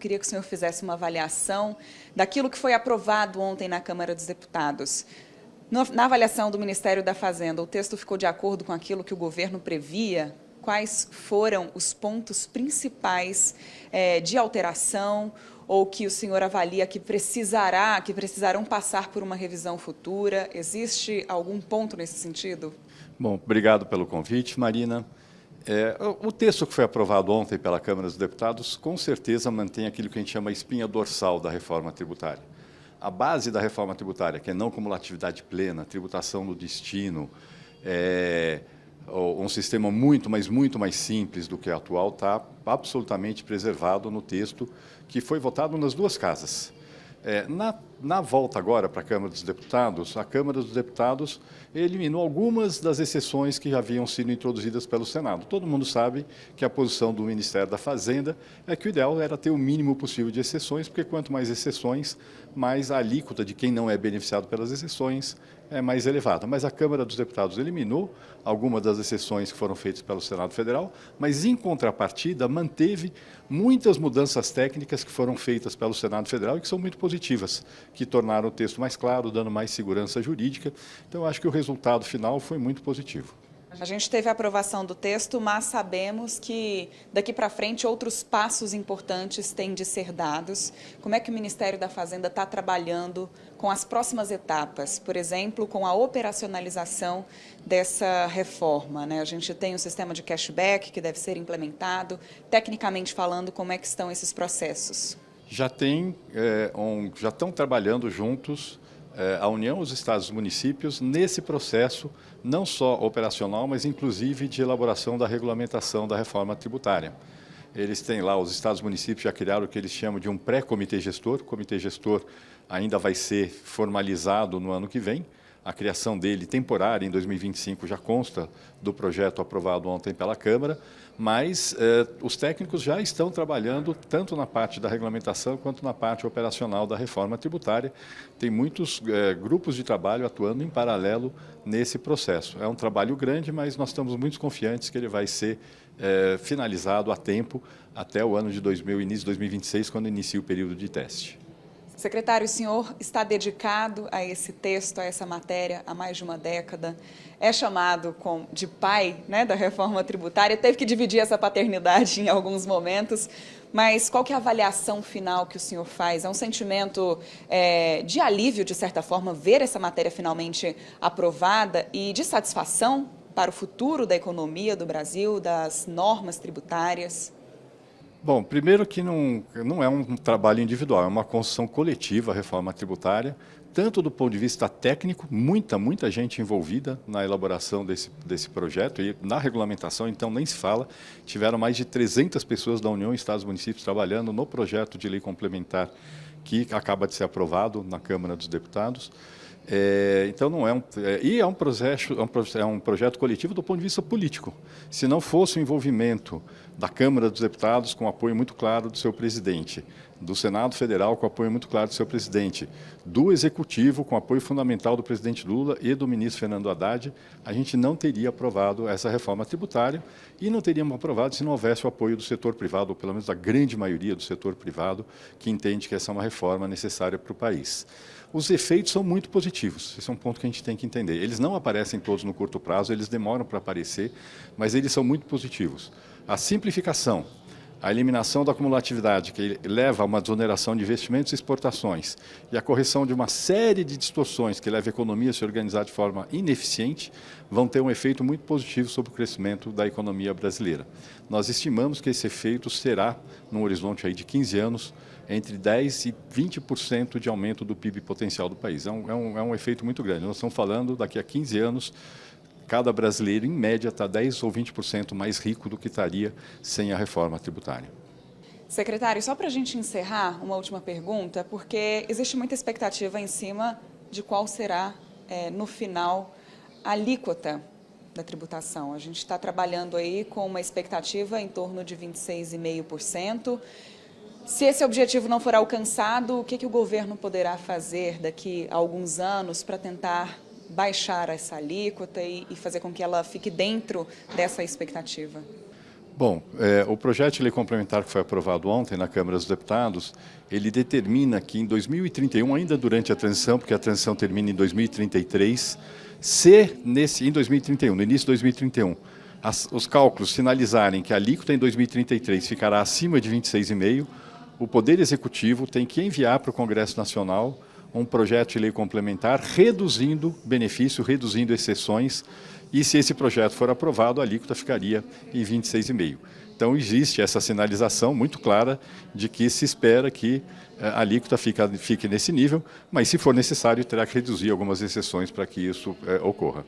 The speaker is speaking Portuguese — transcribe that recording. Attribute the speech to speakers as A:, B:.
A: queria que o senhor fizesse uma avaliação daquilo que foi aprovado ontem na Câmara dos Deputados. Na avaliação do Ministério da Fazenda, o texto ficou de acordo com aquilo que o governo previa? Quais foram os pontos principais de alteração ou que o senhor avalia que precisarão passar por uma revisão futura? Existe algum ponto nesse sentido?
B: Bom, obrigado pelo convite, Marina. O texto que foi aprovado ontem pela Câmara dos Deputados, com certeza mantém aquilo que a gente chama a espinha dorsal da reforma tributária. A base da reforma tributária, que é não cumulatividade plena, tributação no destino, um sistema muito mais simples do que o atual, está absolutamente preservado no texto que foi votado nas duas casas. Na volta agora para a Câmara dos Deputados, a Câmara dos Deputados eliminou algumas das exceções que já haviam sido introduzidas pelo Senado. Todo mundo sabe que a posição do Ministério da Fazenda é que o ideal era ter o mínimo possível de exceções, porque quanto mais exceções, mais a alíquota de quem não é beneficiado pelas exceções é mais elevada. Mas a Câmara dos Deputados eliminou algumas das exceções que foram feitas pelo Senado Federal, mas, em contrapartida, manteve muitas mudanças técnicas que foram feitas pelo Senado Federal e que são muito positivas, que tornaram o texto mais claro, dando mais segurança jurídica. Então, eu acho que o resultado final foi muito positivo.
A: A gente teve a aprovação do texto, mas sabemos que daqui para frente outros passos importantes têm de ser dados. Como é que o Ministério da Fazenda está trabalhando com as próximas etapas? Por exemplo, com a operacionalização dessa reforma, né? A gente tem um sistema de cashback que deve ser implementado. Tecnicamente falando, como é que estão esses processos?
B: Já estão trabalhando juntos a União, os estados e os municípios nesse processo, não só operacional, mas inclusive de elaboração da regulamentação da reforma tributária. Eles têm lá, os estados e municípios já criaram o que eles chamam de um pré-comitê gestor. O comitê gestor ainda vai ser formalizado no ano que vem. A criação dele, temporária, em 2025, já consta do projeto aprovado ontem pela Câmara, mas os técnicos já estão trabalhando tanto na parte da regulamentação quanto na parte operacional da reforma tributária. Tem muitos grupos de trabalho atuando em paralelo nesse processo. É um trabalho grande, mas nós estamos muito confiantes que ele vai ser finalizado a tempo até o ano de início de 2026, quando inicia o período de teste.
A: Secretário, o senhor está dedicado a esse texto, a essa matéria, há mais de uma década. É chamado de pai, né, da reforma tributária, teve que dividir essa paternidade em alguns momentos, mas qual que é a avaliação final que o senhor faz? É um sentimento de alívio, de certa forma, ver essa matéria finalmente aprovada e de satisfação para o futuro da economia do Brasil, das normas tributárias?
B: Bom, primeiro que não é um trabalho individual, é uma construção coletiva, a reforma tributária, tanto do ponto de vista técnico, muita gente envolvida na elaboração desse projeto e na regulamentação, então nem se fala, tiveram mais de 300 pessoas da União, Estados e Municípios trabalhando no projeto de lei complementar que acaba de ser aprovado na Câmara dos Deputados. Então não é um projeto coletivo do ponto de vista político. Se não fosse o envolvimento da Câmara dos Deputados com apoio muito claro do seu presidente, do Senado Federal com apoio muito claro do seu presidente, do Executivo com apoio fundamental do presidente Lula e do ministro Fernando Haddad, a gente não teria aprovado essa reforma tributária e não teríamos aprovado se não houvesse o apoio do setor privado, ou pelo menos da grande maioria do setor privado, que entende que essa é uma reforma necessária para o país. Os efeitos são muito positivos, esse é um ponto que a gente tem que entender. Eles não aparecem todos no curto prazo, eles demoram para aparecer, mas eles são muito positivos. A simplificação, a eliminação da acumulatividade, que leva a uma desoneração de investimentos e exportações, e a correção de uma série de distorções que leva a economia a se organizar de forma ineficiente, vão ter um efeito muito positivo sobre o crescimento da economia brasileira. Nós estimamos que esse efeito será, num horizonte aí de 15 anos, entre 10% e 20% de aumento do PIB potencial do país. É um efeito muito grande. Nós estamos falando, daqui a 15 anos, cada brasileiro, em média, está 10% ou 20% mais rico do que estaria sem a reforma tributária.
A: Secretário, só para a gente encerrar, uma última pergunta, porque existe muita expectativa em cima de qual será, no final, a alíquota da tributação. A gente está trabalhando aí com uma expectativa em torno de 26,5%. Se esse objetivo não for alcançado, o que o governo poderá fazer daqui a alguns anos para tentar baixar essa alíquota e fazer com que ela fique dentro dessa expectativa?
B: Bom, o projeto de lei complementar que foi aprovado ontem na Câmara dos Deputados, ele determina que em 2031, ainda durante a transição, porque a transição termina em 2033, em 2031, no início de 2031, os cálculos sinalizarem que a alíquota em 2033 ficará acima de 26,5%, o Poder Executivo tem que enviar para o Congresso Nacional um projeto de lei complementar reduzindo benefício, reduzindo exceções, e se esse projeto for aprovado, a alíquota ficaria em 26,5%. Então, existe essa sinalização muito clara de que se espera que a alíquota fique nesse nível, mas, se for necessário, terá que reduzir algumas exceções para que isso ocorra.